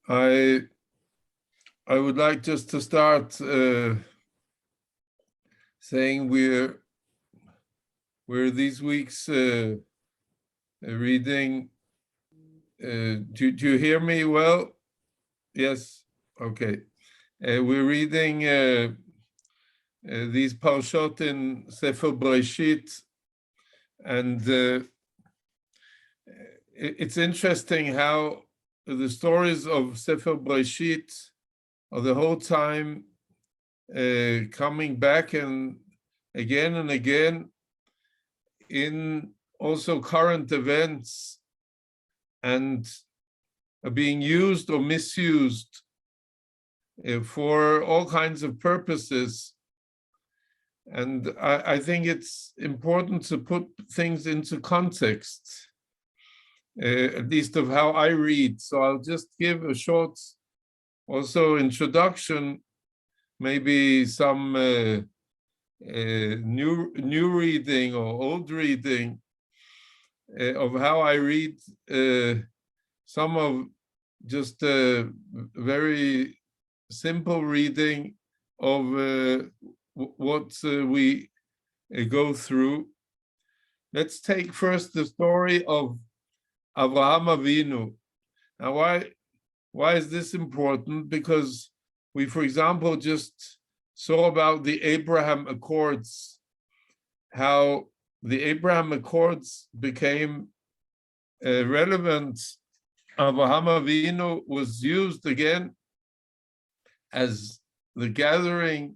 I would like just to start saying we're these weeks reading. Do you hear me well? Yes. Okay. We're reading these parshot in Sefer Breshit, and it's interesting how the stories of Sefer Breshit are the whole time coming back and again in also current events, and are being used or misused for all kinds of purposes. And I think it's important to put things into context, at least of how I read. So I'll just give a short also introduction, maybe some new reading or old reading of how I read some of just a very simple reading of what we go through. Let's take first the story of Avraham Avinu. Now, why is this important? Because we, for example, just saw about the Abraham Accords, how the Abraham Accords became relevant. Avraham Avinu was used again as the gathering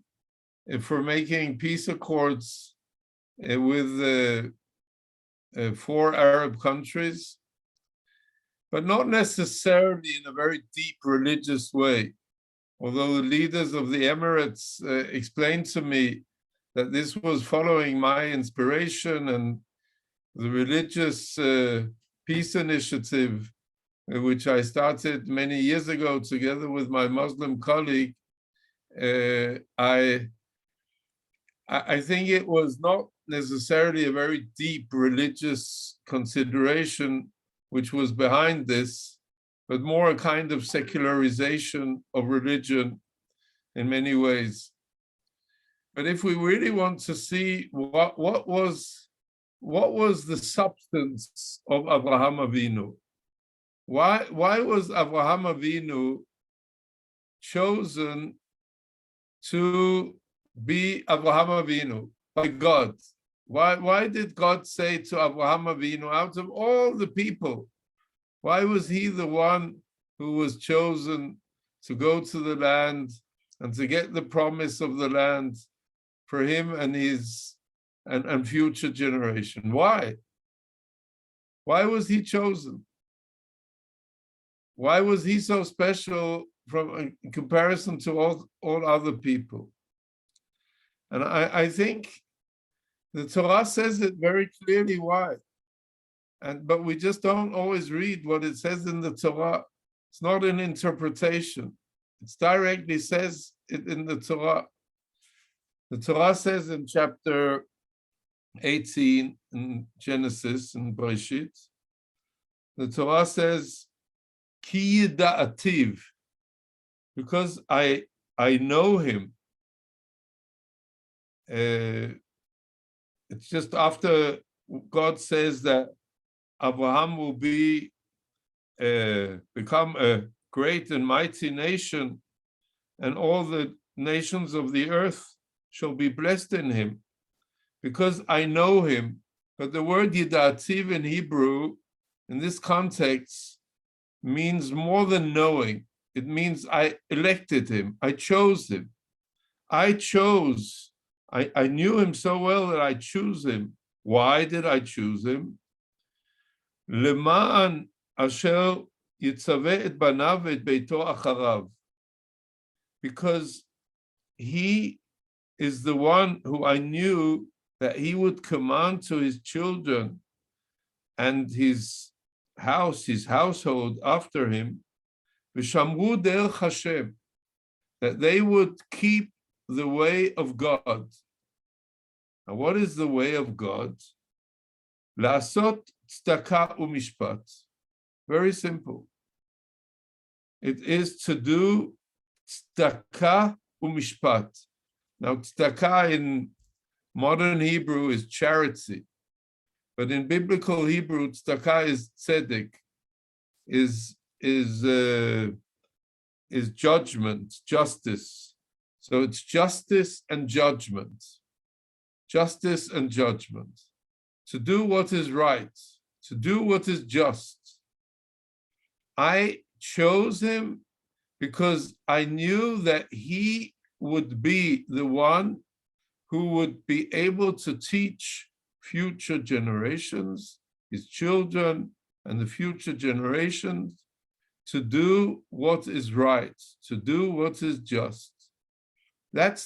for making peace accords with 4 Arab countries, but not necessarily in a very deep religious way. Although the leaders of the Emirates explained to me that this was following my inspiration and the religious peace initiative, which I started many years ago together with my Muslim colleague. I think it was not necessarily a very deep religious consideration which was behind this, but more a kind of secularization of religion in many ways. But if we really want to see what was the substance of Avraham Avinu, why was Avraham Avinu chosen to be Avraham Avinu by God? Why did God say to Avraham Avinu, out of all the people, why was he the one who was chosen to go to the land and to get the promise of the land for him and his and future generation? Why? Why was he chosen? Why was he so special in comparison to all other people? And I think the Torah says it very clearly why. But we just don't always read what it says in the Torah. It's not an interpretation. It directly says it in the Torah. The Torah says in chapter 18 in Genesis, in Breshit, the Torah says, Ki yida'ativ, because I know him. It's just after God says that Abraham will become a great and mighty nation, and all the nations of the earth shall be blessed in him, because I know him. But the word yidativ in Hebrew, in this context, means more than knowing. It means I elected him. I chose him. I knew him so well that I choose him. Why did I choose him? Lema'an asher yitzaveh et banav et beito acharav. Because he is the one who I knew that he would command to his children and his house, his household after him, v'shamru derech Hashem, that they would keep the way of God. Now, what is the way of God? La'asot tzedakah u'mishpat. Very simple. It is to do tzedakah umishpat. Now, tzedakah in modern Hebrew is charity, but in biblical Hebrew, tzedakah is tzedek, is judgment, justice. So it's justice and judgment. Justice and judgment. To do what is right, to do what is just. I chose him because I knew that he would be the one who would be able to teach future generations, his children and the future generations, to do what is right, to do what is just. That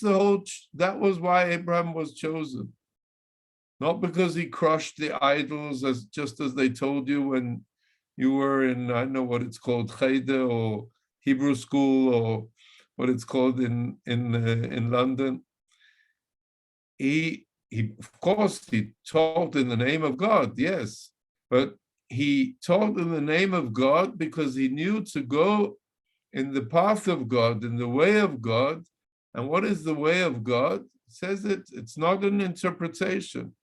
was why Abraham was chosen. Not because he crushed the idols, just as they told you when you were in, I don't know what it's called, Cheder or Hebrew school, or what it's called in London. He of course he taught in the name of God, yes, but he taught in the name of God because he knew to go in the path of God, in the way of God. And what is the way of God? It says it's not an interpretation.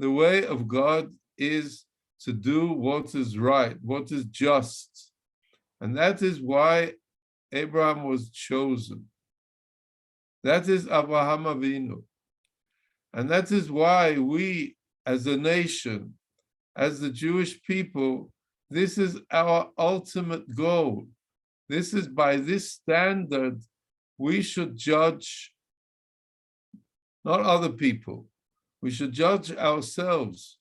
The way of God is to do what is right, what is just. And that is why Abraham was chosen. That is Avraham Avinu. And that is why we, as a nation, as the Jewish people, this is our ultimate goal. This is by this standard we should judge not other people. We should judge ourselves.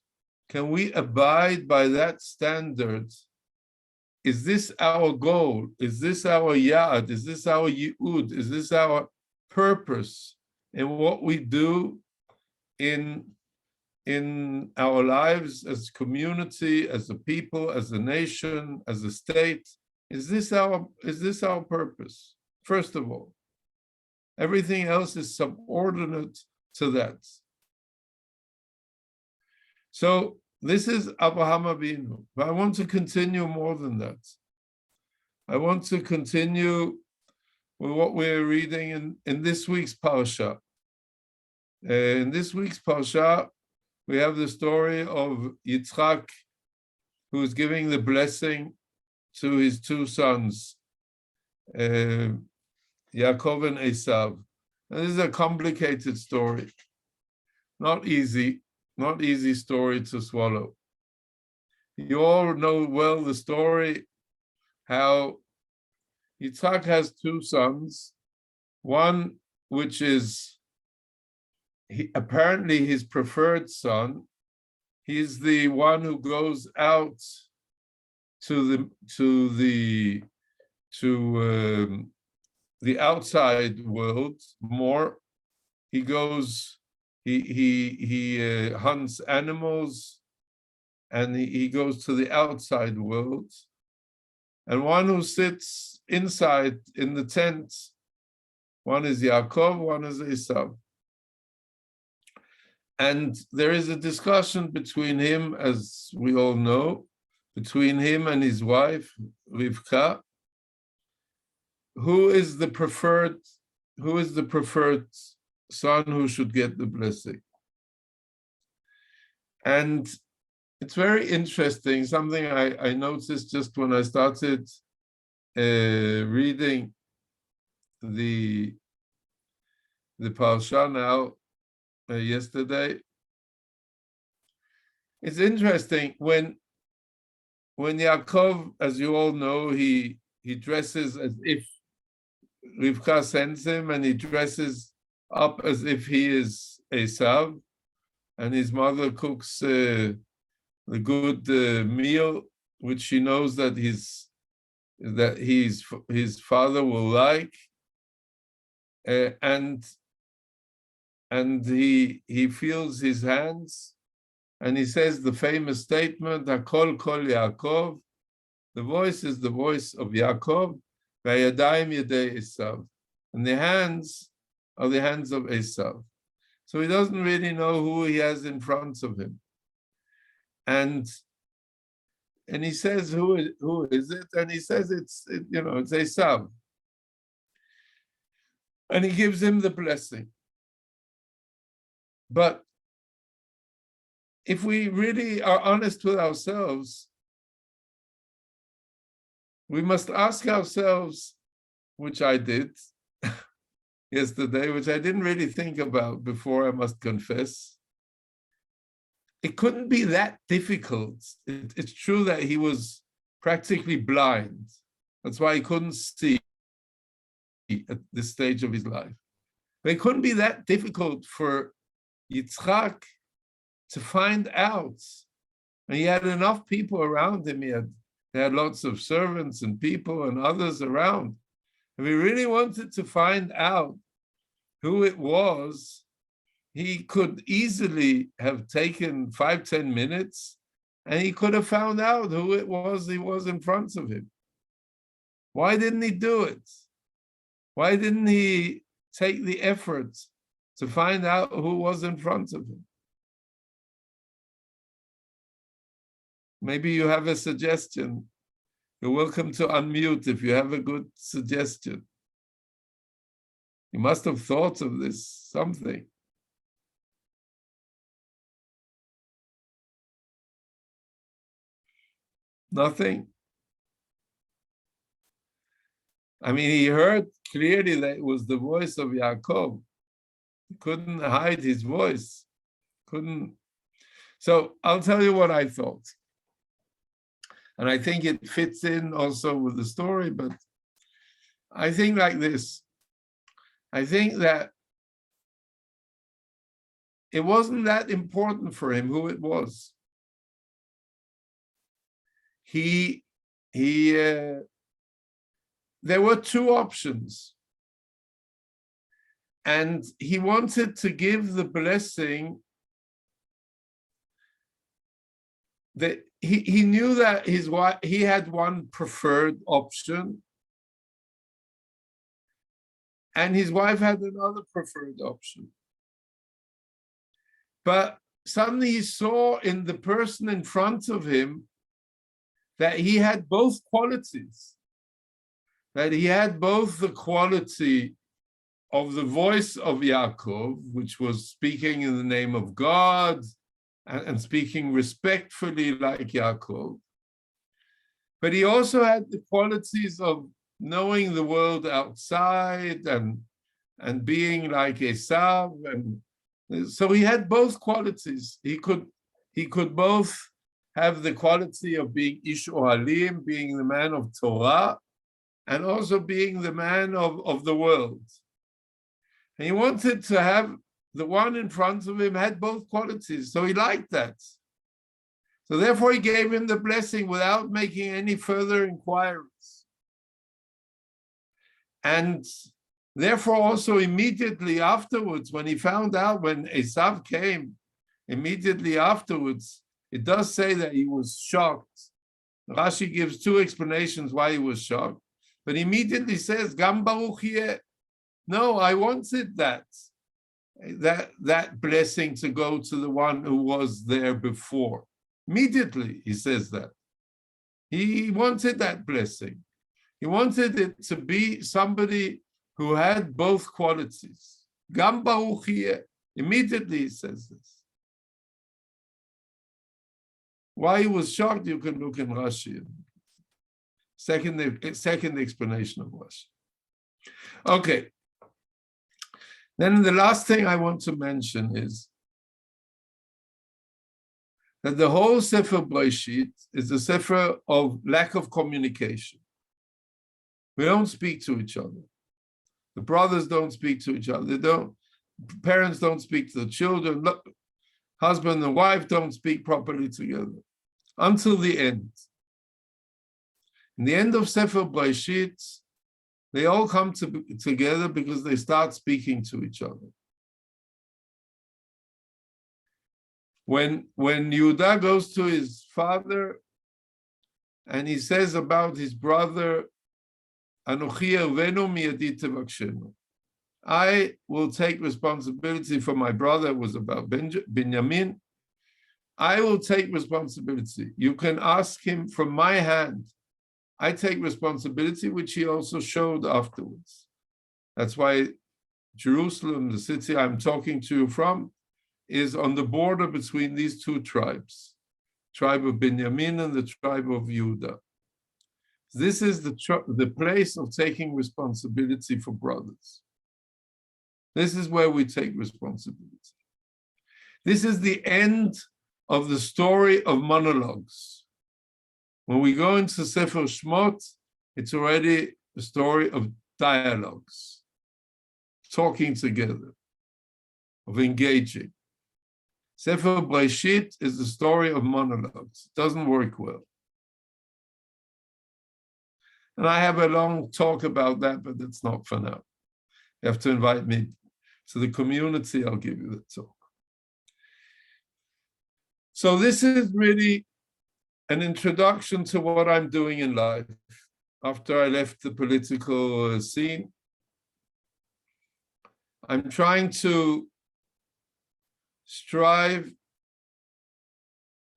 Can we abide by that standard? Is this our goal? Is this our yad? Is this our yi'ud? Is this our purpose in what we do in our lives as community, as a people, as a nation, as a state? Is this our purpose? First of all, everything else is subordinate to that. So this is Avraham Avinu. But I want to continue more than that. I want to continue with what we're reading in this week's Parsha. In this week's Parsha, we have the story of Yitzchak, who is giving the blessing to his two sons, Yaakov and Esav. And this is a complicated story, not easy story to swallow. You all know well the story, how Yitzchak has two sons, one which is apparently his preferred son. He's the one who goes out to the outside world more. He goes, he hunts animals, and he goes to the outside world. And one who sits inside in the tent, one is Yaakov, one is Esav. And there is a discussion between him, as we all know, between him and his wife, Rivka, who is the preferred son who should get the blessing. And it's very interesting, something I noticed just when I started reading the Parsha now, yesterday. It's interesting when Yaakov, as you all know, he dresses as if Rivka sends him, and he dresses up as if he is Esav, and his mother cooks the good meal, which she knows that his father will like, and he feels his hands, and he says the famous statement, "Hakol kol Yaakov," the voice is the voice of Yaakov, "Vayadayim yedei Esav," and the hands are the hands of Esav. So he doesn't really know who he has in front of him. And and he says, who is it? And he says, it's Esav. And he gives him the blessing. But if we really are honest with ourselves, we must ask ourselves, which I did yesterday, which I didn't really think about before, I must confess. It couldn't be that difficult. It's true that he was practically blind. That's why he couldn't see at this stage of his life. But it couldn't be that difficult for Yitzchak to find out. And he had enough people around him. He had lots of servants and people and others around. If he really wanted to find out who it was, he could easily have taken 5-10 minutes and he could have found out who it was he was in front of him. Why didn't he do it? Why didn't he take the effort to find out who was in front of him? Maybe you have a suggestion. You're welcome to unmute if you have a good suggestion. You must have thought of this, something. Nothing? I mean, he heard clearly that it was the voice of Yaakov. He couldn't hide his voice. Couldn't. So I'll tell you what I thought. And I think it fits in also with the story, but I think like this. I think that it wasn't that important for him who it was. There were two options. And he wanted to give the blessing that he knew that his wife, he had one preferred option, and his wife had another preferred option. But suddenly he saw in the person in front of him that he had both qualities, that he had both the quality of the voice of Yaakov, which was speaking in the name of God and speaking respectfully like Yaakov. But he also had the qualities of knowing the world outside and being like Esav. And so he had both qualities. He could both have the quality of being Ish Ohalim, being the man of Torah, and also being the man of the world. And he wanted to have the one in front of him had both qualities, so he liked that. So therefore he gave him the blessing without making any further inquiries. And therefore also immediately afterwards, when he found out, when Esav came, immediately afterwards, it does say that he was shocked. Rashi gives two explanations why he was shocked, but he immediately says, Gam Baruch Yeh. No, I wanted that blessing to go to the one who was there before. Immediately, he says that. He wanted that blessing. He wanted it to be somebody who had both qualities. Gam Baruch Yeh. Immediately he says this. Why he was shocked, you can look in Rashi. Second explanation of Rashi. Okay. Then the last thing I want to mention is that the whole Sefer Breshit is a Sefer of lack of communication. We don't speak to each other. The brothers don't speak to each other. Parents don't speak to the children. Husband and wife don't speak properly together until the end. In the end of Sefer Breshit, they all come together because they start speaking to each other. When Yehuda goes to his father and he says about his brother, Anochi ervenu miyadi tevakshenu. I will take responsibility for my brother. It was about Binyamin. I will take responsibility. You can ask him from my hand. I take responsibility, which he also showed afterwards. That's why Jerusalem, the city I'm talking to you from, is on the border between these two tribes, tribe of Benjamin and the tribe of Judah. This is the place of taking responsibility for brothers. This is where we take responsibility. This is the end of the story of monologues. When we go into Sefer Shmot, it's already a story of dialogues, talking together, of engaging. Sefer Breshit is the story of monologues. It doesn't work well. And I have a long talk about that, but it's not for now. You have to invite me to the community, I'll give you the talk. So this is really an introduction to what I'm doing in life. After I left the political scene, I'm trying to strive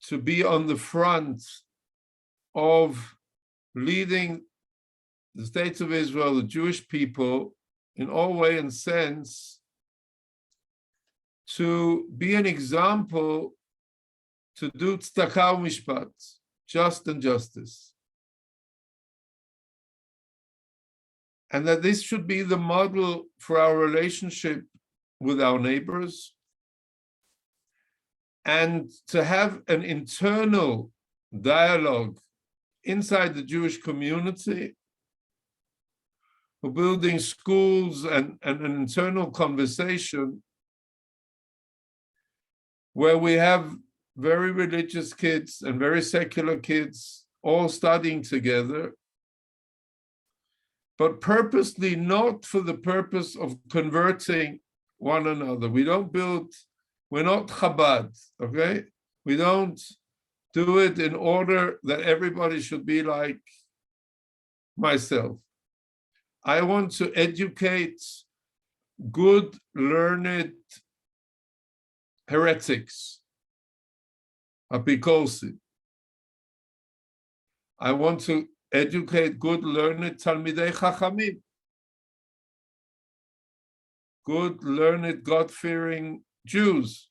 to be on the front of leading the State of Israel, the Jewish people, in all way and sense, to be an example to do tzedakah mishpat, just and justice. And that this should be the model for our relationship with our neighbors, and to have an internal dialogue inside the Jewish community, for building schools and an internal conversation where we have very religious kids and very secular kids all studying together, but purposely not for the purpose of converting one another. We're not Chabad, okay? We don't do it in order that everybody should be like myself. I want to educate good, learned heretics, apikosi. I want to educate good, learned Talmidei Chachamim, good, learned, God-fearing Jews.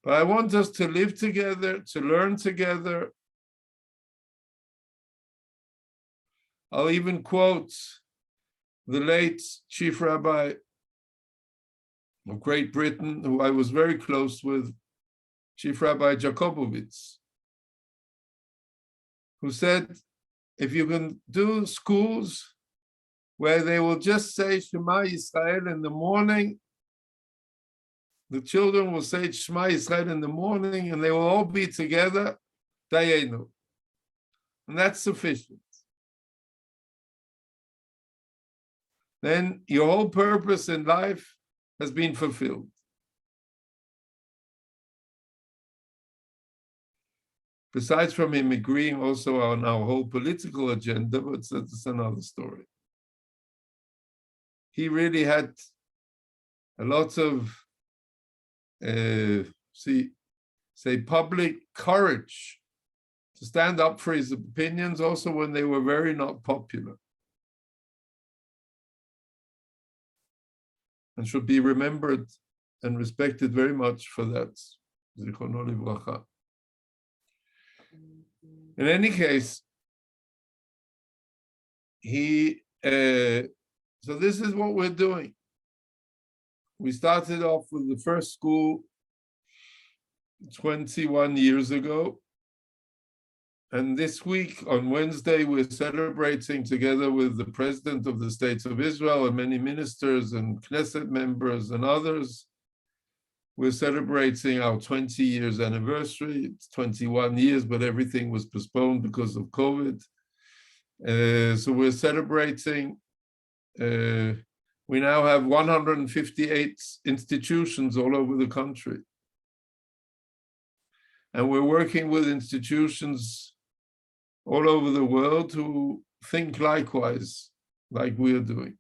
But I want us to live together, to learn together. I'll even quote the late Chief Rabbi of Great Britain, who I was very close with, Chief Rabbi Jakobowitz, who said, if you can do schools where they will just say Shema Yisrael in the morning, the children will say Shema Yisrael in the morning, and they will all be together, Dayenu. And that's sufficient. Then your whole purpose in life has been fulfilled. Besides from him agreeing also on our whole political agenda, but that's another story. He really had a lot of, public courage to stand up for his opinions, also when they were very not popular. And should be remembered and respected very much for that. Zichrono livracha. In any case, so this is what we're doing. We started off with the first school 21 years ago. And this week, on Wednesday, we're celebrating together with the President of the State of Israel and many ministers and Knesset members and others. We're celebrating our 20 years anniversary. It's 21 years, but everything was postponed because of COVID. So we're celebrating. We now have 158 institutions all over the country. And we're working with institutions all over the world who think likewise, like we are doing.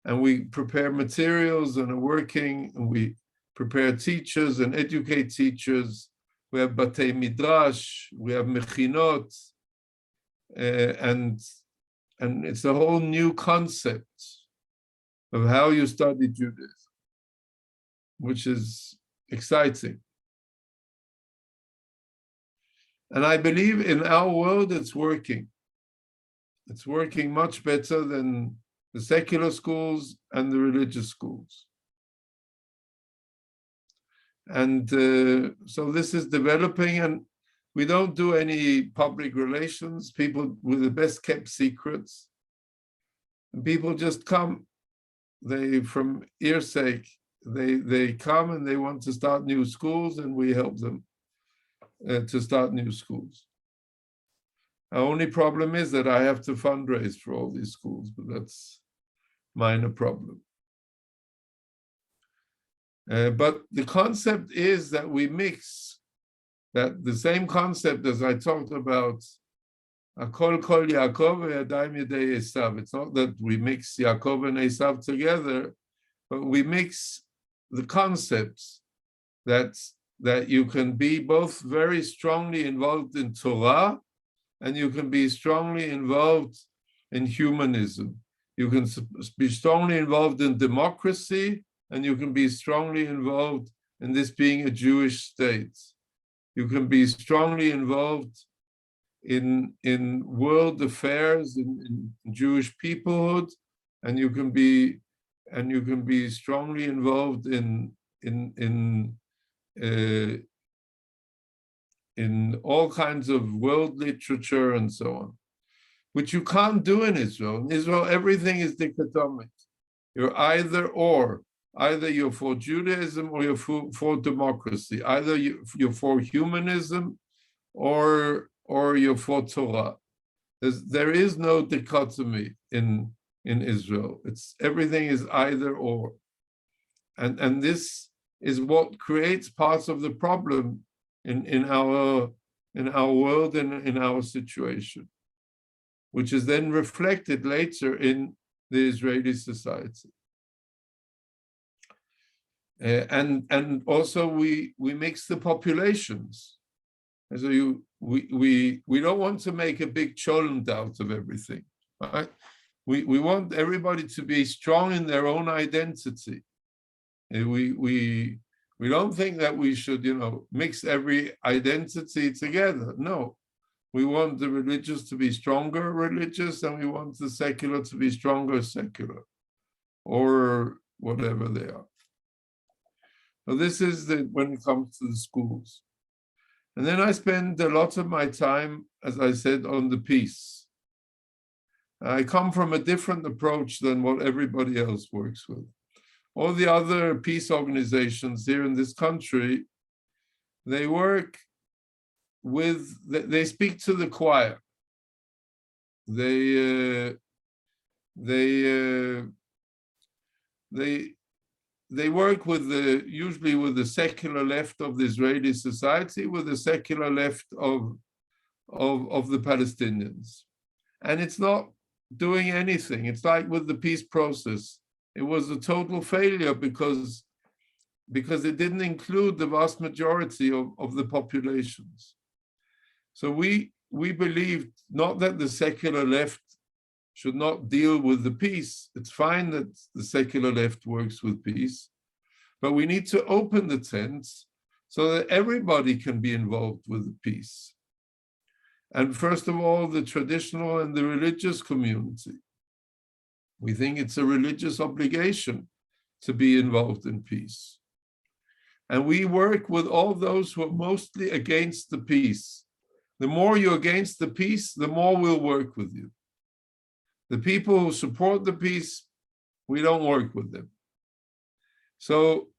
And we prepare materials and are working, and we prepare teachers and educate teachers. We have Batei Midrash, we have Mechinot, and it's a whole new concept of how you study Judaism, which is exciting. And I believe in our world it's working. It's working much better than the secular schools and the religious schools. And so this is developing, and we don't do any public relations. People with the best kept secrets. And people just come. They, from earsake, they come and they want to start new schools, and we help them to start new schools. Our only problem is that I have to fundraise for all these schools, but that's a minor problem. But the concept is that we mix, that the same concept as I talked about, Akol Kol Yaakov Yadayim Yedei Esav. It's not that we mix Yaakov and Esav together, but we mix the concepts that you can be both very strongly involved in Torah and you can be strongly involved in humanism. You can be strongly involved in democracy, and you can be strongly involved in this being a Jewish state. You can be strongly involved in world affairs, in Jewish peoplehood, and you can be strongly involved in all kinds of world literature and so on, which you can't do in Israel. In Israel, everything is dichotomic. You're either or. Either you're for Judaism or you're for democracy. Either you're for humanism or you're for Torah. There is no dichotomy in Israel. Everything is either or. And this is what creates parts of the problem in our world and in our situation, which is then reflected later in the Israeli society. And also we mix the populations. And so we don't want to make a big cholent out of everything, right? We want everybody to be strong in their own identity. And we don't think that we should, mix every identity together. No, we want the religious to be stronger religious, and we want the secular to be stronger secular, or whatever they are. So this is when it comes to the schools. And then I spend a lot of my time, as I said, on the peace. I come from a different approach than what everybody else works with. All the other peace organizations here in this country, they work with, they speak to the choir. They work with usually with the secular left of the Israeli society, with the secular left of the Palestinians. And it's not doing anything. It's like with the peace process. It was a total failure because it didn't include the vast majority of the populations. So we believed not that the secular left should not deal with the peace. It's fine that the secular left works with peace, but we need to open the tents so that everybody can be involved with the peace. And first of all, the traditional and the religious community. We think it's a religious obligation to be involved in peace. And we work with all those who are mostly against the peace. The more you're against the peace, the more we'll work with you. The people who support the peace, we don't work with them. So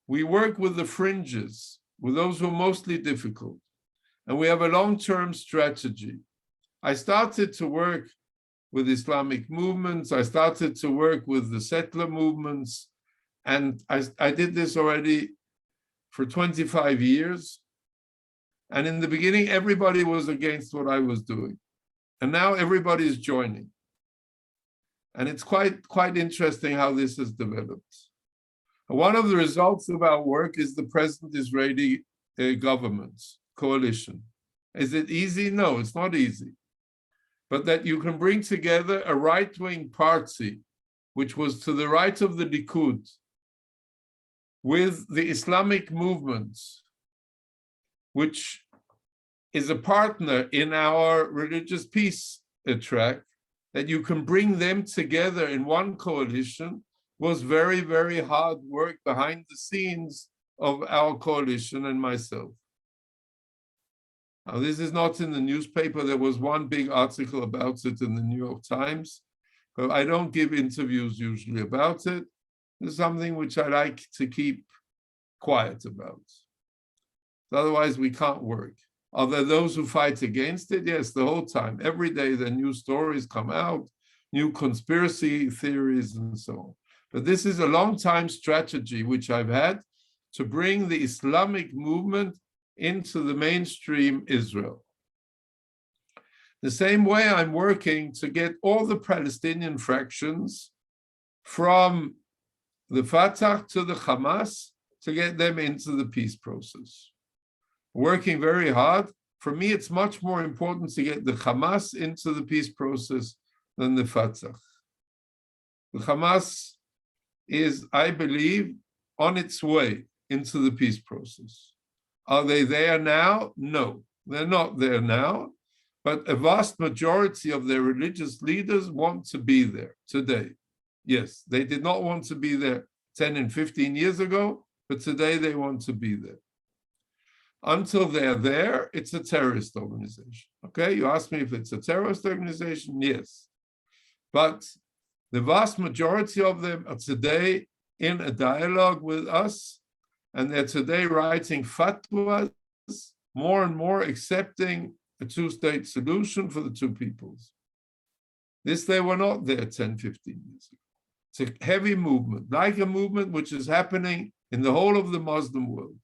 we work with the fringes, with those who are mostly difficult. And we have a long-term strategy. I started to work with Islamic movements. I started to work with the settler movements. And I did this already for 25 years. And in the beginning, everybody was against what I was doing. And now everybody is joining. And it's quite interesting how this has developed. One of the results of our work is the present Israeli government coalition. Is it easy? No, it's not easy. But that you can bring together a right-wing party, which was to the right of the Likud, with the Islamic movement, which is a partner in our religious peace track, that you can bring them together in one coalition was very, very hard work behind the scenes of our coalition and myself. Now, this is not in the newspaper. There was one big article about it in the New York Times, but I don't give interviews usually about it. It's something which I like to keep quiet about. Otherwise, we can't work. Are there those who fight against it? Yes, the whole time. Every day, the new stories come out, new conspiracy theories, and so on. But this is a long-time strategy which I've had to bring the Islamic movement into the mainstream Israel. The same way I'm working to get all the Palestinian fractions from the Fatah to the Hamas to get them into the peace process. Working very hard. For me, it's much more important to get the Hamas into the peace process than the Fatah. The Hamas is, I believe, on its way into the peace process. Are they there now? No, they're not there now, but a vast majority of their religious leaders want to be there today. Yes, they did not want to be there 10 and 15 years ago, but today they want to be there. Until they're there, it's a terrorist organization. Okay, you ask me if it's a terrorist organization? Yes. But the vast majority of them are today in a dialogue with us, and they're today writing fatwas, more and more accepting a two-state solution for the two peoples. This, they were not there 10, 15 years ago. It's a heavy movement, like a movement which is happening in the whole of the Muslim world.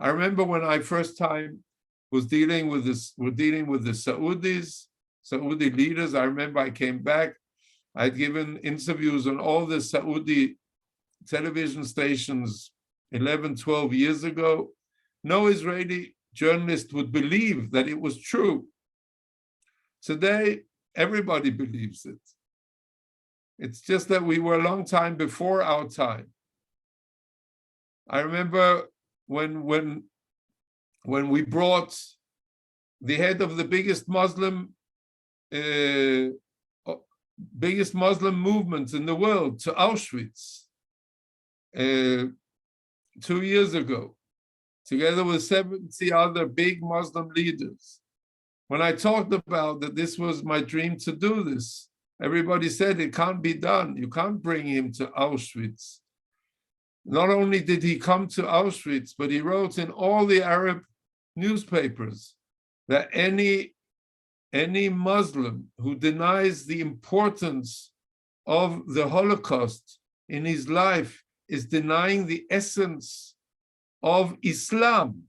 I remember when I first time was dealing with this, we're dealing with the Saudis, Saudi leaders. I remember I came back, I'd given interviews on all the Saudi television stations 11, 12 years ago. No Israeli journalist would believe that it was true. Today, everybody believes it. It's just that we were a long time before our time. I remember when we brought the head of the biggest Muslim movement in the world to Auschwitz 2 years ago, together with 70 other big Muslim leaders. When I talked about that this was my dream to do this, everybody said it can't be done. You can't bring him to Auschwitz. Not only did he come to Auschwitz, but he wrote in all the Arab newspapers that any Muslim who denies the importance of the Holocaust in his life is denying the essence of Islam.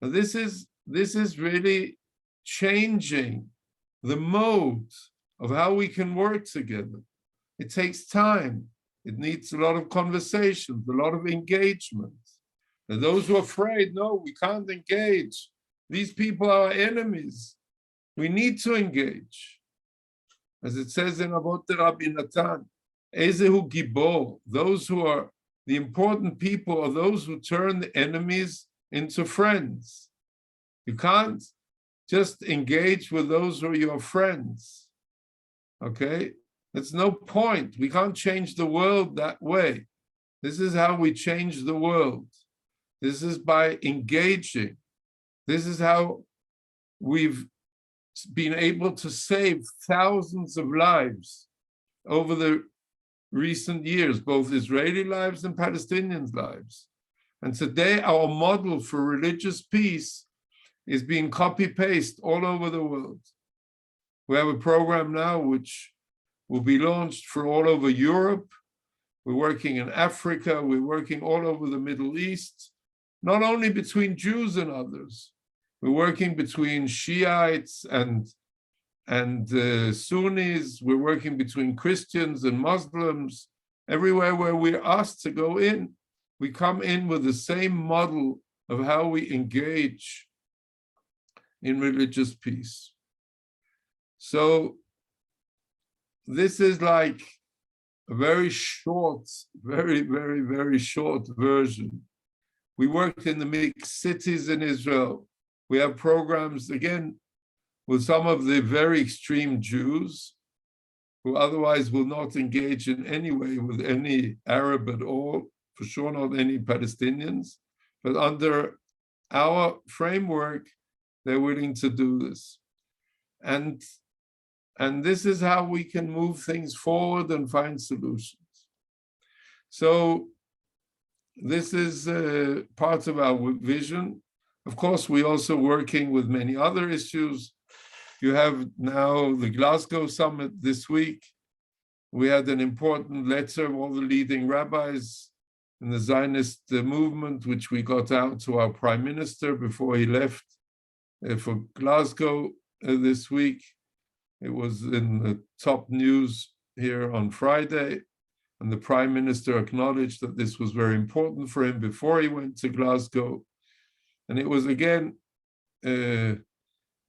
Now this is really changing the mode of how we can work together. It takes time. It needs a lot of conversations, a lot of engagement. And those who are afraid, no, we can't engage. These people are enemies. We need to engage. As it says in Avot Rabbi Natan, Ezehu Gibor, those who are the important people are those who turn the enemies into friends. You can't just engage with those who are your friends. Okay? There's no point. We can't change the world that way. This is how we change the world. This is by engaging. This is how we've been able to save thousands of lives over the recent years, both Israeli lives and Palestinian lives. And today our model for religious peace is being copy-pasted all over the world. We have a program now which will be launched for all over Europe. We're working in Africa. We're working all over the Middle East, not only between Jews and others. We're working between Shiites and Sunnis. We're working between Christians and Muslims. Everywhere where we're asked to go in, we come in with the same model of how we engage in religious peace. So this is like a very short, very, very, very short version. We worked in the mixed cities in Israel. We have programs, again, with some of the very extreme Jews who otherwise will not engage in any way with any Arab at all, for sure not any Palestinians. But under our framework, they're willing to do this. And this is how we can move things forward and find solutions. So this is part of our vision. Of course, we're also working with many other issues. You have now the Glasgow summit this week. We had an important letter of all the leading rabbis in the Zionist movement, which we got out to our prime minister before he left for Glasgow this week. It was in the top news here on Friday, and the prime minister acknowledged that this was very important for him before he went to Glasgow. And it was again,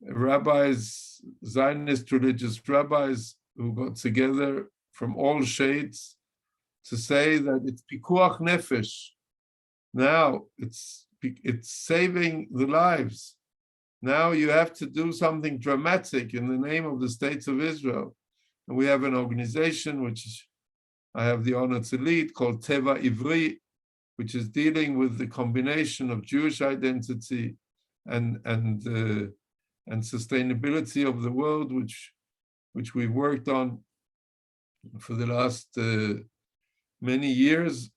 rabbis, Zionist religious rabbis who got together from all shades to say that it's pikuach nefesh. Now it's saving the lives. Now you have to do something dramatic in the name of the State of Israel. And we have an organization which I have the honor to lead called Teva Ivri, which is dealing with the combination of Jewish identity and sustainability of the world, which we've worked on for the last many years.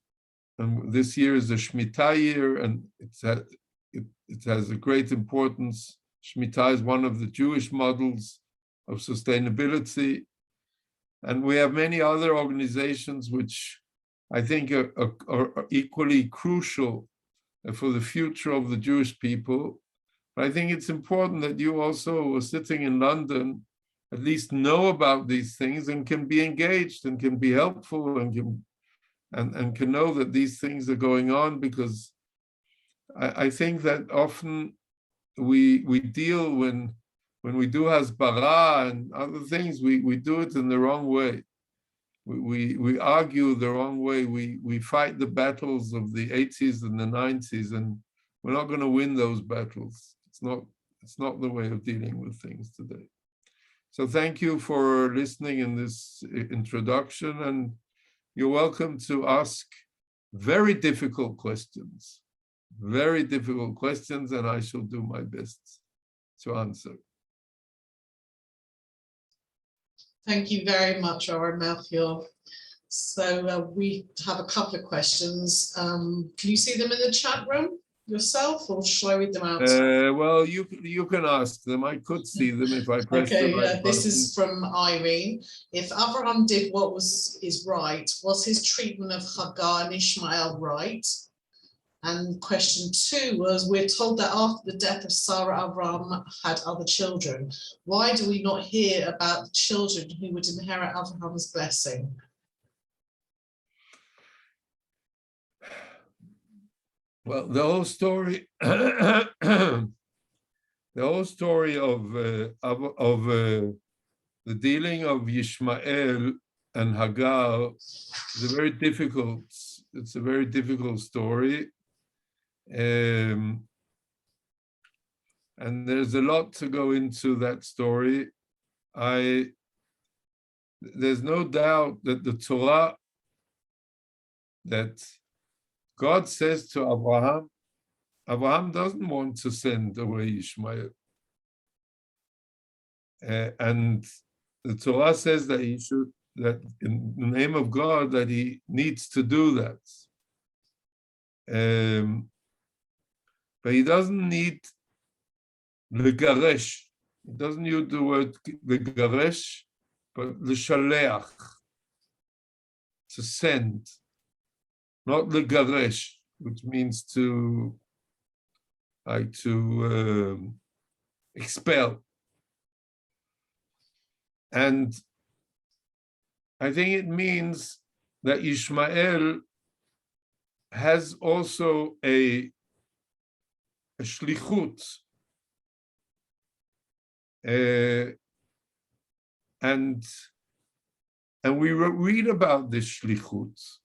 And this year is the Shemitah year, and it has a great importance. Shemitah is one of the Jewish models of sustainability. And we have many other organizations which I think are equally crucial for the future of the Jewish people. But I think it's important that you also are sitting in London, at least know about these things and can be engaged and can be helpful and can know that these things are going on, because I think that often we deal when we do hasbara and other things, we do it in the wrong way. We argue the wrong way. We fight the battles of the 80s and the 90s, and we're not going to win those battles. It's not the way of dealing with things today. So thank you for listening in this introduction, and you're welcome to ask very difficult questions, and I shall do my best to answer. Thank you very much, Rabbi Melchior. So we have a couple of questions. Can you see them in the chat room yourself, or shall I read them out? Well, you can ask them. I could see them if I pressed the right button. This is from Irene. If Abraham did what is right, was his treatment of Hagar and Ishmael right? And question 2 was, we're told that after the death of Sarah, Abraham had other children. Why do we not hear about the children who would inherit Abraham's blessing? Well, the whole story, the dealing of Ishmael and Hagar is a very difficult. It's a very difficult story. And there's a lot to go into that story. There's no doubt that the Torah, that God says to Abraham doesn't want to send away Ishmael. And the Torah says that that in the name of God, that he needs to do that. But he doesn't need legaresh. He doesn't use the word legaresh, but l'shaleach, to send, not legaresh, which means to expel. And I think it means that Ishmael has also a shlichut, and we read about this shlichut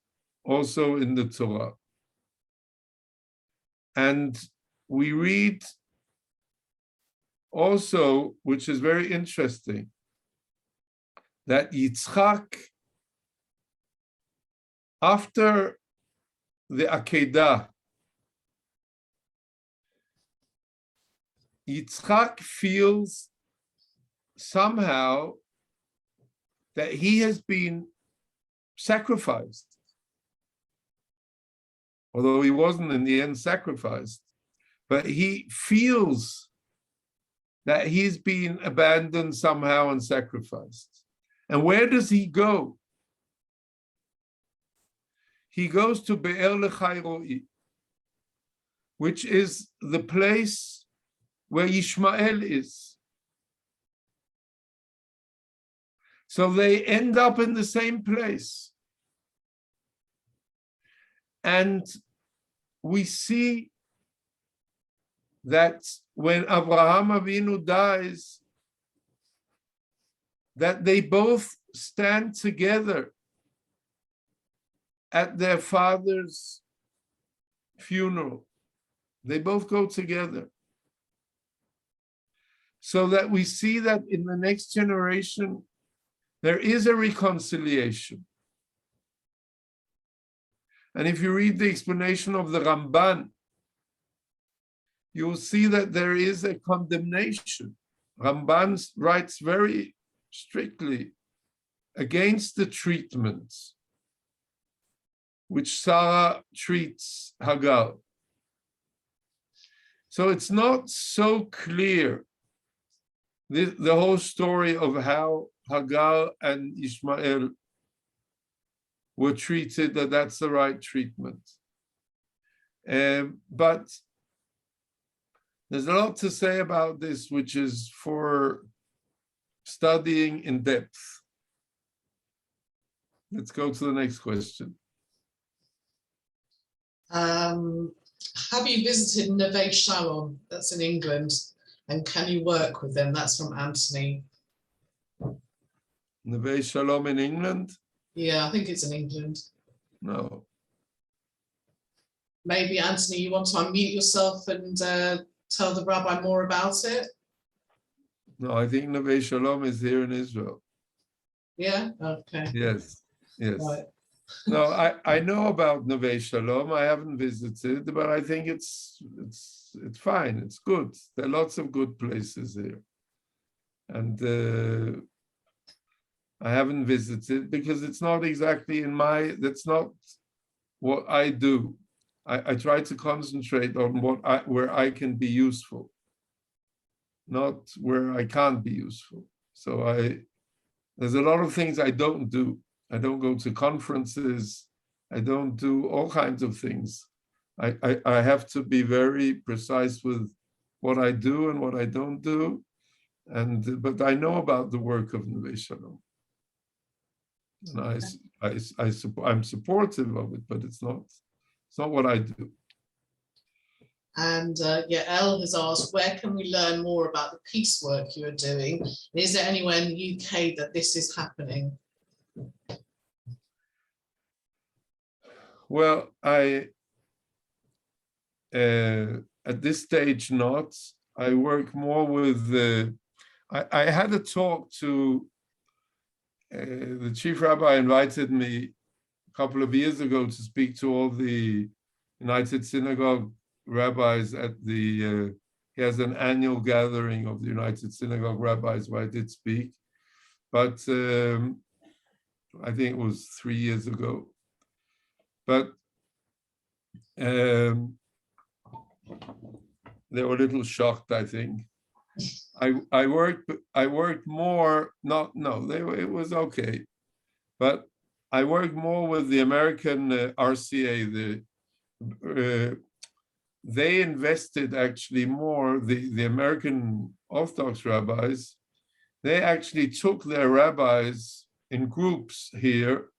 also in the Torah. And we read also, which is very interesting, that Yitzchak, after the Akedah, Yitzchak feels somehow that he has been sacrificed, although he wasn't in the end sacrificed, but he feels that he's been abandoned somehow and sacrificed. And where does he go? He goes to Be'er Lechai Roi, which is the place where Ishmael is. So they end up in the same place. And we see that when Abraham Avinu dies, that they both stand together at their father's funeral. They both go together. So that we see that in the next generation, there is a reconciliation. And if you read the explanation of the Ramban, you'll see that there is a condemnation. Ramban writes very strictly against the treatments which Sarah treats Hagar. So it's not so clear, the whole story of how Hagar and Ishmael were treated, that's the right treatment. But there's a lot to say about this, which is for studying in depth. Let's go to the next question. Have you visited Neve Shalom? That's in England. And can you work with them? That's from Anthony. Neve Shalom in England? Yeah, I think it's in England. No. Maybe, Anthony, you want to unmute yourself and tell the rabbi more about it? No, I think Neve Shalom is here in Israel. Yeah? Okay. Yes, yes. Right. No, I know about Neve Shalom. I haven't visited, but I think it's fine. It's good. There are lots of good places here. And I haven't visited because it's not exactly that's not what I do. I try to concentrate on where I can be useful, not where I can't be useful. So there's a lot of things I don't do. I don't go to conferences. I don't do all kinds of things. I have to be very precise with what I do and what I don't do. But I know about the work of Neve Shalom. And I'm supportive of it, but it's not what I do. And El has asked, where can we learn more about the peace work you are doing? And is there anywhere in the UK that this is happening? Well, at this stage, not. I work more with, I had a talk to, the chief rabbi invited me a couple of years ago to speak to all the United Synagogue rabbis at he has an annual gathering of the United Synagogue rabbis where I did speak. But I think it was 3 years ago. But they were a little shocked, I think. I worked more, it was okay. But I worked more with the American RCA. They invested actually more, the American Orthodox rabbis, they actually took their rabbis in groups here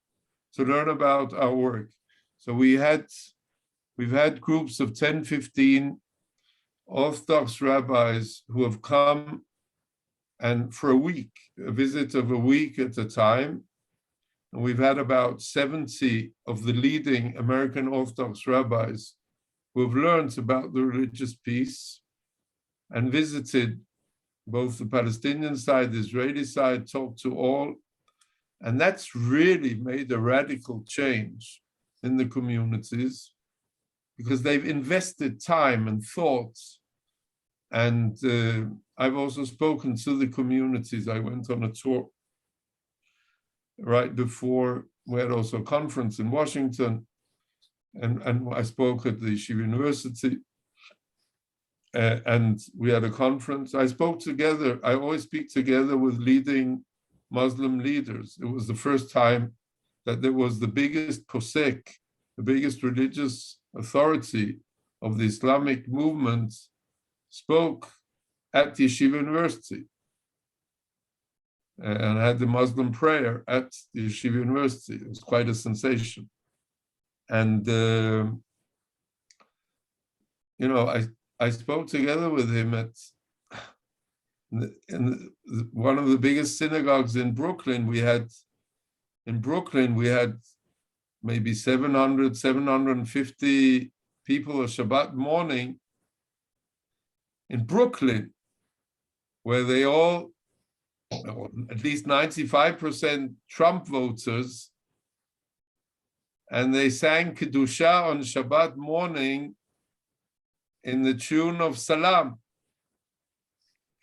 to learn about our work. So we've had groups of 10, 15 Orthodox rabbis who have come, and for a week, a visit of a week at a time. And we've had about 70 of the leading American Orthodox rabbis who have learned about the religious peace and visited both the Palestinian side, the Israeli side, talked to all. And that's really made a radical change in the communities, because they've invested time and thoughts. And I've also spoken to the communities. I went on a tour right before. We had also a conference in Washington, and I spoke at the Yeshiva University, and we had a conference. I always speak together with leading Muslim leaders. It was the first time that there was the biggest posek, the biggest religious authority of the Islamic movement, spoke at the Yeshiva University, and had the Muslim prayer at the Yeshiva University. It was quite a sensation. And, I spoke together with him in one of the biggest synagogues in Brooklyn. We had maybe 700, 750 people on Shabbat morning in Brooklyn, where they all, at least 95% Trump voters, and they sang Kedusha on Shabbat morning in the tune of Salam.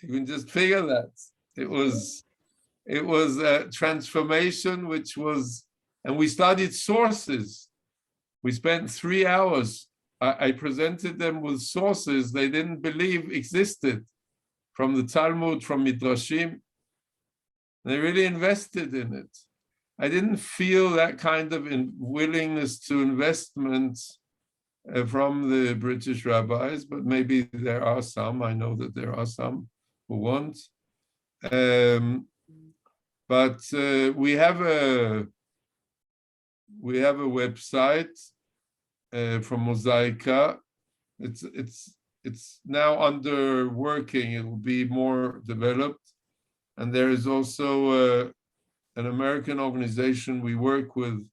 You can just figure that. It was a transformation, and we studied sources. We spent 3 hours. I presented them with sources they didn't believe existed, from the Talmud, from Midrashim. They really invested in it. I didn't feel that kind of willingness to investment from the British rabbis, but maybe there are some. I know that there are some who want. But we have a website from Mosaica. It's now under working. It will be more developed. And there is also an American organization we work with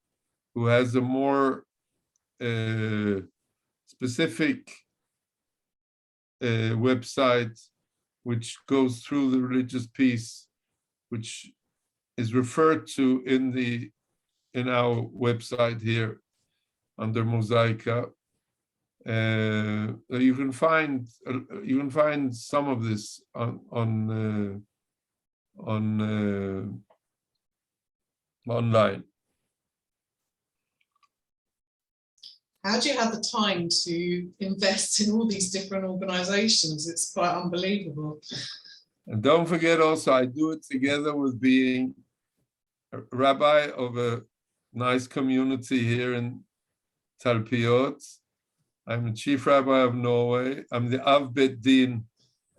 who has a more specific website which goes through the religious peace, which is referred to in our website here under Mosaica. You can find some of this on online. How do you have the time to invest in all these different organizations? It's quite unbelievable. And don't forget also, I do it together with being a rabbi of a nice community here in Talpiot. I'm the chief rabbi of Norway. I'm the Av Bet Din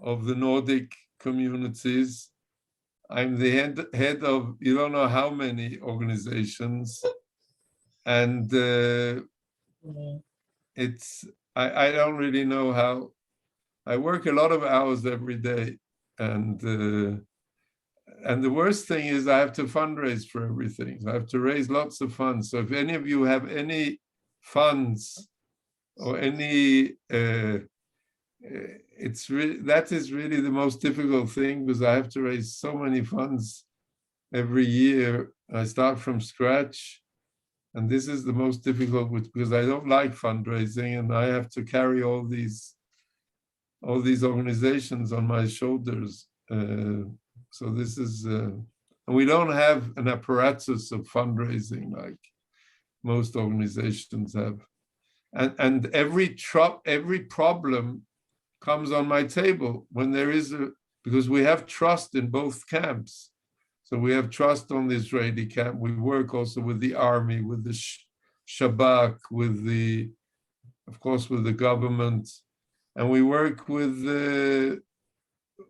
of the Nordic communities. I'm the head of, you don't know how many organizations. And I don't really know how. I work a lot of hours every day. And the worst thing is I have to fundraise for everything. I have to raise lots of funds. So if any of you have any funds or any, that is really the most difficult thing, because I have to raise so many funds every year. I start from scratch, and this is the most difficult, because I don't like fundraising, and I have to carry all these organizations on my shoulders. So this is, and we don't have an apparatus of fundraising like most organizations have. And every problem comes on my table when there is because we have trust in both camps. So we have trust on the Israeli camp. We work also with the army, with the Shabbat, of course, with the government. And we work with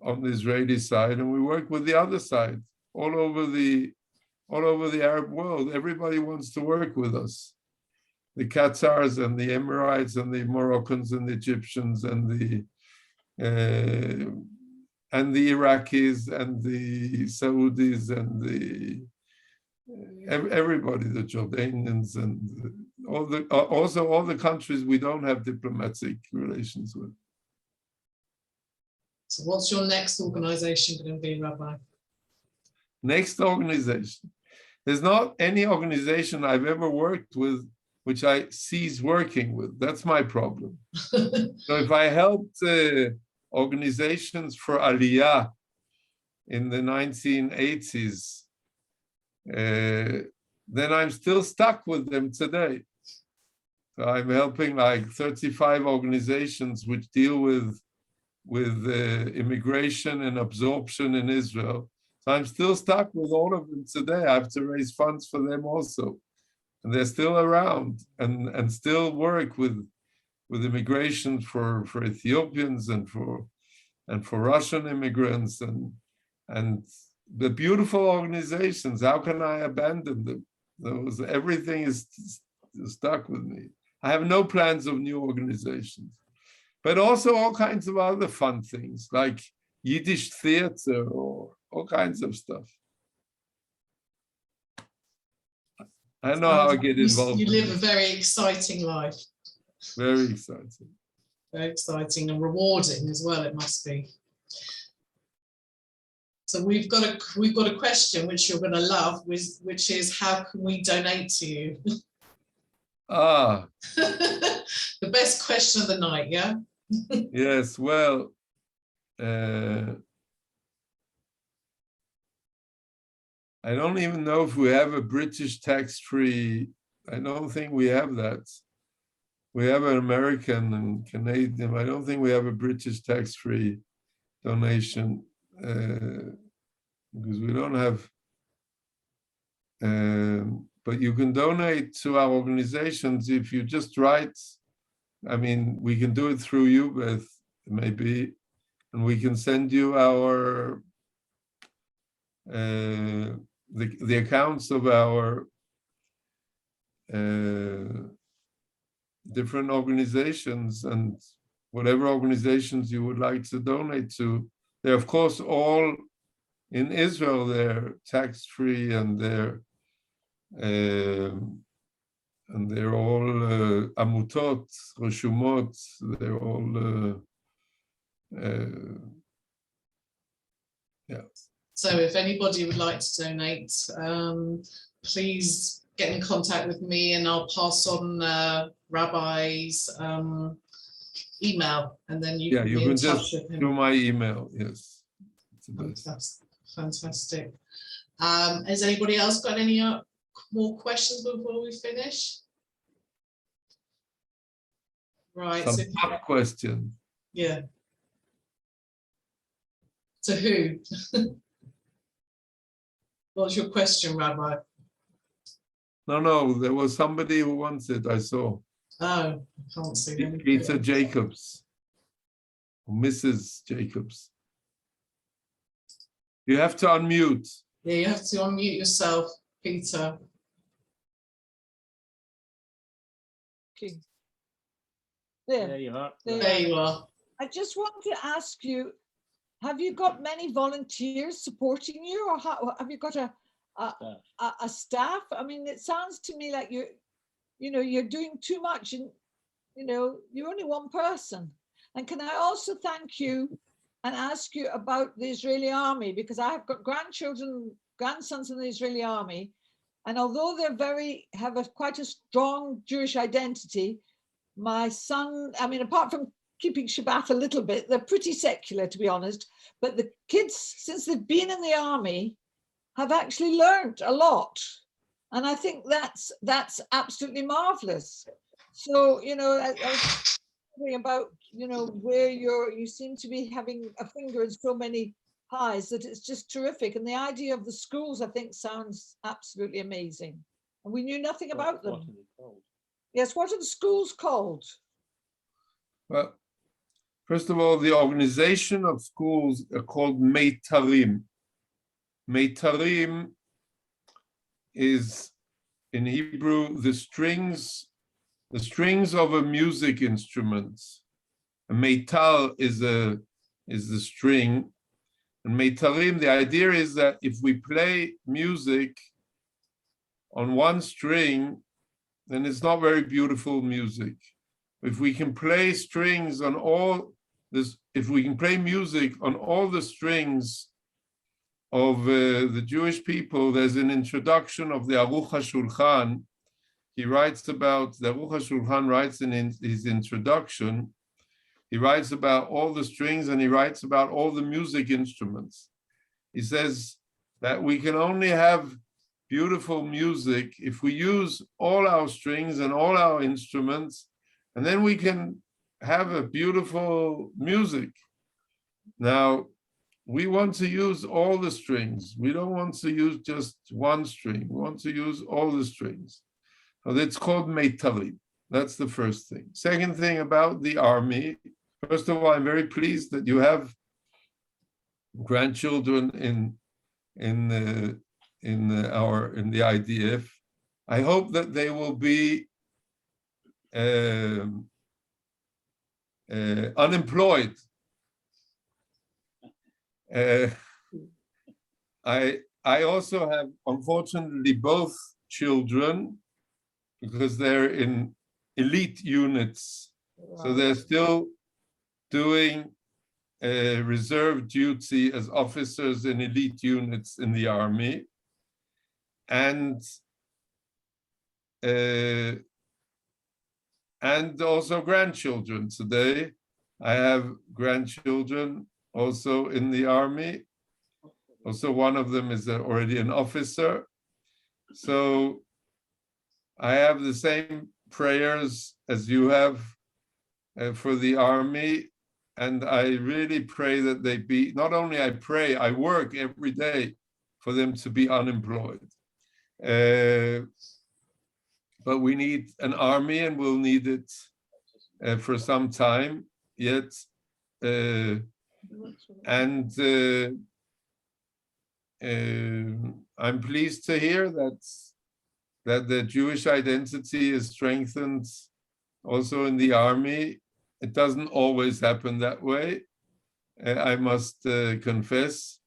on the Israeli side, and we work with the other side, all over the all over the Arab world. Everybody wants to work with us. The Qatars and the Emirates and the Moroccans and the Egyptians and the Iraqis and the Saudis and the everybody, the Jordanians and also all the countries we don't have diplomatic relations with. So what's your next organization going to be, Rabbi? Next organization. There's not any organization I've ever worked with which I cease working with. That's my problem. So if I helped organizations for Aliyah in the 1980s, then I'm still stuck with them today. So I'm helping like 35 organizations which deal with immigration and absorption in Israel. So I'm still stuck with all of them today. I have to raise funds for them also. And they're still around and still work with immigration for Ethiopians and for Russian immigrants and the beautiful organizations. How can I abandon them? Everything is stuck with me. I have no plans of new organizations, but also all kinds of other fun things like Yiddish theater or all kinds of stuff. I don't know how I get involved. You live a very exciting life. Very exciting. Very exciting and rewarding as well, it must be. So we've got a question which you're going to love, which is, how can we donate to you? Ah. The best question of the night, yeah? Yes, well, I don't even know if we have a British tax-free. I don't think we have that. We have an American and Canadian. I don't think we have a British tax-free donation because we don't have. But you can donate to our organizations if you just write. I mean, we can do it through you, Beth, maybe, and we can send you our the accounts of our different organizations, and whatever organizations you would like to donate to. They're of course all in Israel. They're tax-free and they're all amutot, reshumot. They're all yeah. So if anybody would like to donate, please get in contact with me and I'll pass on Rabbi's email, and then you can be in touch with him. Do my email, yes. Fantastic. Has anybody else got any more questions before we finish? Right. Some tough question. Yeah. To who? What's your question, Rabbi? No, there was somebody who wants it, I saw. Oh, I can't see them. Peter Jacobs, or Mrs. Jacobs. You have to unmute. Yeah, you have to unmute yourself, Peter. Okay. There you are. There you are. I just want to ask you, have you got many volunteers supporting you, or have you got a staff? I mean, it sounds to me like you're doing too much, and you're only one person. And can I also thank you and ask you about the Israeli army, because I have got grandsons in the Israeli army, and although they have quite a strong Jewish identity, my son, I mean, apart from keeping Shabbat a little bit, they're pretty secular, to be honest, but the kids, since they've been in the army, have actually learned a lot. And I think that's absolutely marvelous. So, I was thinking about, where you seem to be having a finger in so many pies, that it's just terrific. And the idea of the schools, I think, sounds absolutely amazing. And we knew nothing about them. What are they called? Yes, what are the schools called? Well, first of all, the organization of schools are called Meitarim. Meitarim is in Hebrew the strings of a music instrument. A metal is the string, and metalim, the idea is that if we play music on one string, then it's not very beautiful music. If we can play strings on all this, if we can play music on all the strings of the Jewish people, there's an introduction of the Aruch HaShulchan. He writes about, the Aruch HaShulchan writes in his introduction, he writes about all the strings and he writes about all the music instruments. He says that we can only have beautiful music if we use all our strings and all our instruments, and then we can have a beautiful music. Now, we want to use all the strings. We don't want to use just one string. We want to use all the strings. So that's called meitalim. That's the first thing. Second thing about the army, first of all, I'm very pleased that you have grandchildren in the IDF. I hope that they will be unemployed. I also have, unfortunately, both children, because they're in elite units. Wow. So they're still doing reserve duty as officers in elite units in the army. And also grandchildren. Today, I have grandchildren also in the army. Also, one of them is already an officer. So I have the same prayers as you have for the army. And I really pray that they be, not only I pray, I work every day for them to be unemployed. But we need an army, and we'll need it for some time yet. I'm pleased to hear that the Jewish identity is strengthened also in the army. It doesn't always happen that way, I must confess,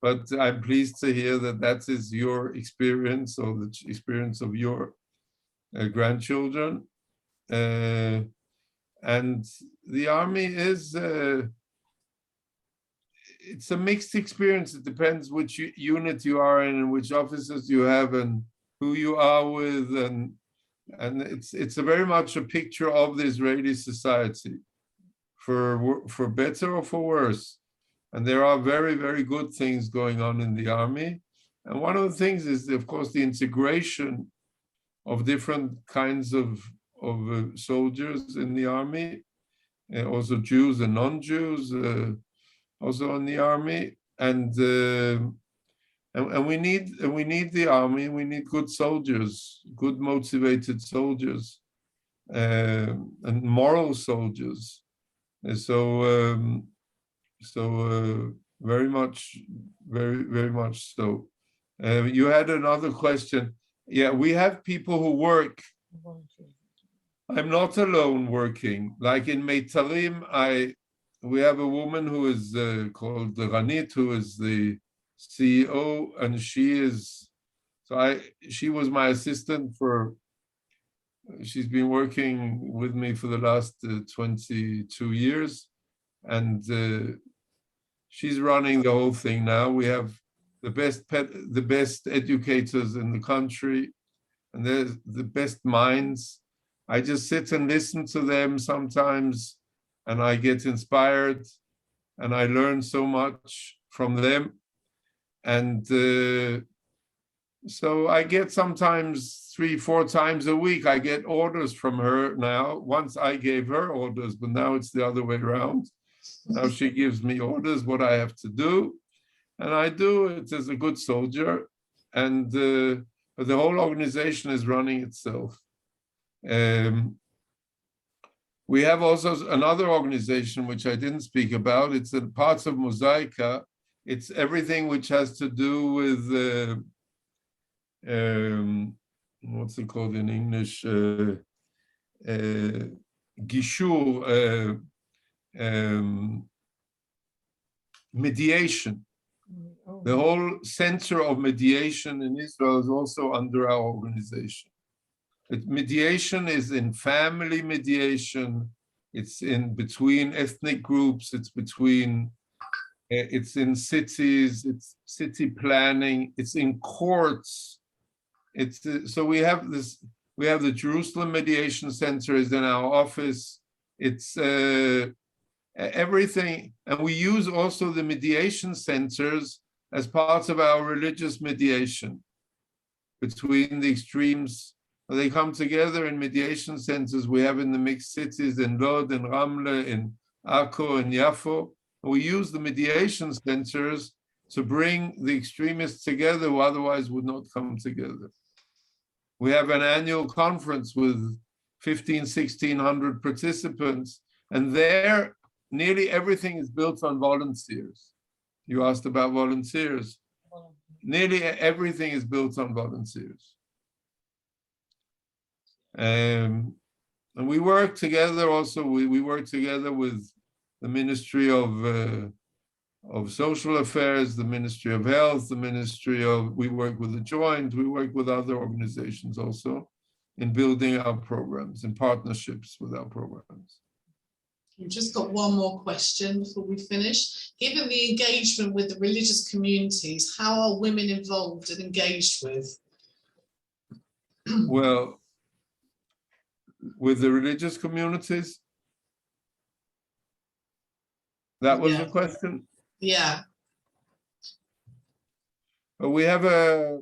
but I'm pleased to hear that that is your experience, or the experience of your grandchildren. And the army is, it's a mixed experience. It depends which unit you are in and which officers you have and who you are with, and it's a very much a picture of the Israeli society, for better or for worse. And there are very, very good things going on in the army. And one of the things is, of course, the integration of different kinds of soldiers in the army, also Jews and non-Jews, also in the army, and we need the army. We need good soldiers, good motivated soldiers, and moral soldiers. And so very much so. You had another question. Yeah, we have people who work. I'm not alone working. Like in Meitalim, we have a woman who is called Ranit, who is the CEO, and she was my assistant she's been working with me for the last 22 years, and she's running the whole thing now. We have the best educators in the country, and they're the best minds. I just sit and listen to them sometimes, and I get inspired, and I learn so much from them. And so I get sometimes 3-4 times a week, I get orders from her now. Once I gave her orders, but now it's the other way around. Now she gives me orders what I have to do, and I do it as a good soldier. And the whole organization is running itself. We have also another organization which I didn't speak about. It's in parts of Mosaica. It's everything which has to do with what's it called in English? Gishur, mediation. The whole center of mediation in Israel is also under our organization. Mediation is in family mediation, it's in between ethnic groups, it's in cities, it's city planning, it's in courts. So we have the Jerusalem Mediation Center is in our office. It's everything, and we use also the mediation centers as part of our religious mediation between the extremes. They come together in mediation centers we have in the mixed cities in Lod, in Ramle, in Akko, and Yafo. And we use the mediation centers to bring the extremists together who otherwise would not come together. We have an annual conference with 1,600 participants, and there nearly everything is built on volunteers. You asked about volunteers. Nearly everything is built on volunteers. And we work together also, we work together with the Ministry of Social Affairs, the Ministry of Health, we work with the Joint, we work with other organizations also in building our programs, in partnerships with our programs. We've just got one more question before we finish. Given the engagement with the religious communities, how are women involved and engaged with? Well, with the religious communities? That was the question? Yeah. We have a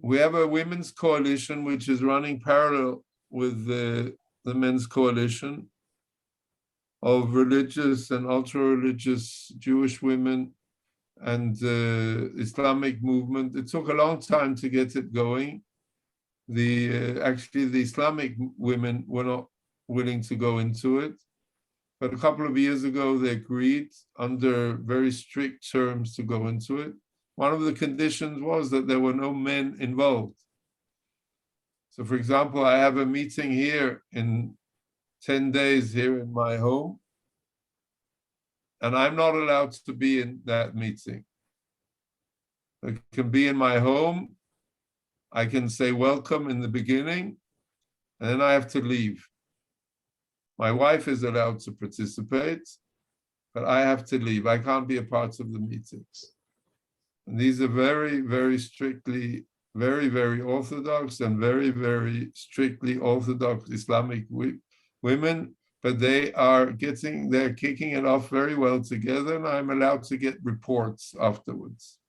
women's coalition which is running parallel with the men's coalition of religious and ultra-religious Jewish women and Islamic movement. It took a long time to get it going. Actually, the Islamic women were not willing to go into it. But a couple of years ago, they agreed under very strict terms to go into it. One of the conditions was that there were no men involved. So, for example, I have a meeting here in 10 days here in my home, and I'm not allowed to be in that meeting. I can be in my home. I can say welcome in the beginning, and then I have to leave. My wife is allowed to participate, but I have to leave. I can't be a part of the meetings. And these are very, very strictly, very, very orthodox and very, very strictly orthodox Islamic women, but they're kicking it off very well together, and I'm allowed to get reports afterwards.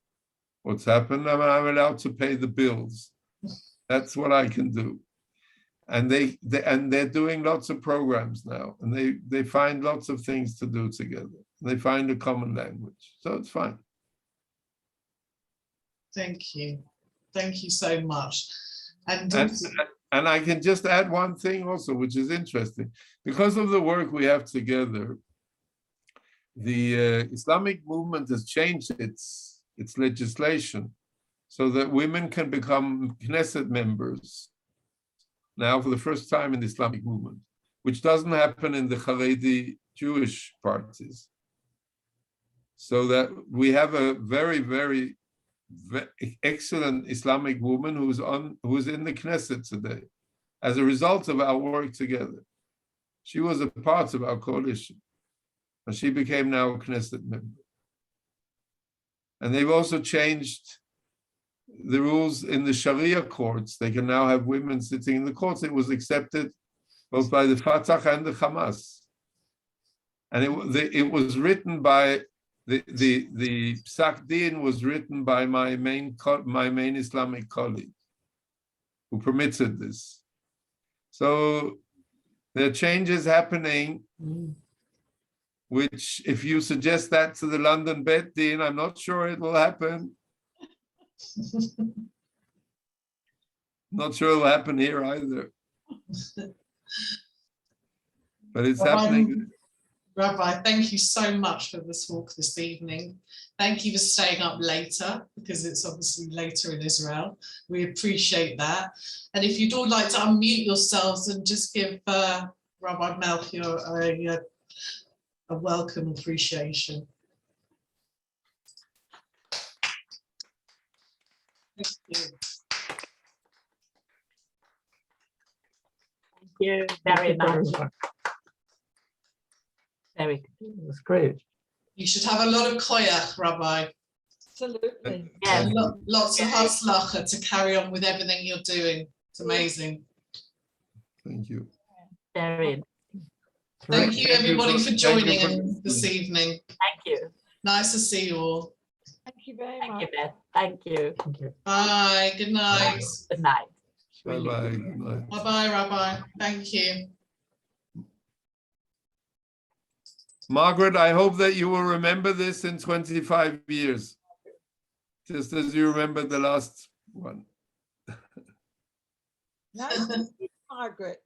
What's happened? I'm allowed to pay the bills. That's what I can do. And they're doing lots of programs now, and they find lots of things to do together. They find a common language, so it's fine. Thank you so much. And I can just add one thing also, which is interesting. Because of the work we have together, the Islamic movement has changed its legislation so that women can become Knesset members now for the first time in the Islamic movement, which doesn't happen in the Haredi Jewish parties. So that we have a very, very excellent Islamic woman who's in the Knesset today as a result of our work together. She was a part of our coalition, and she became now a Knesset member. And they've also changed the rules in the Sharia courts. They can now have women sitting in the courts. It was accepted both by the Fatah and the Hamas. And it was written by the Psak Din was written by my main Islamic colleague who permitted this. So there are changes happening, which if you suggest that to the London Bet Din, I'm not sure it will happen. Not sure it'll happen here either. But it's happening. Rabbi, thank you so much for this talk this evening. Thank you for staying up later, because it's obviously later in Israel. We appreciate that. And if you'd all like to unmute yourselves and just give Rabbi Melchior a welcome appreciation. Thank you. Thank you very much. Very good. That's great. You should have a lot of koyach, Rabbi. Absolutely. Yes. And lots of haslacha to carry on with everything you're doing. It's amazing. Thank you. Very. Thank you, everybody, for thank joining you us this evening. Thank you. Nice to see you all. Thank you very Thank much. you, Beth. Thank you. Thank you. Bye. Good night. Good night. Bye-bye. Good night. Bye-bye, Rabbi. Thank you. Margaret, I hope that you will remember this in 25 years, just as you remember the last one. Nice to see you, Margaret.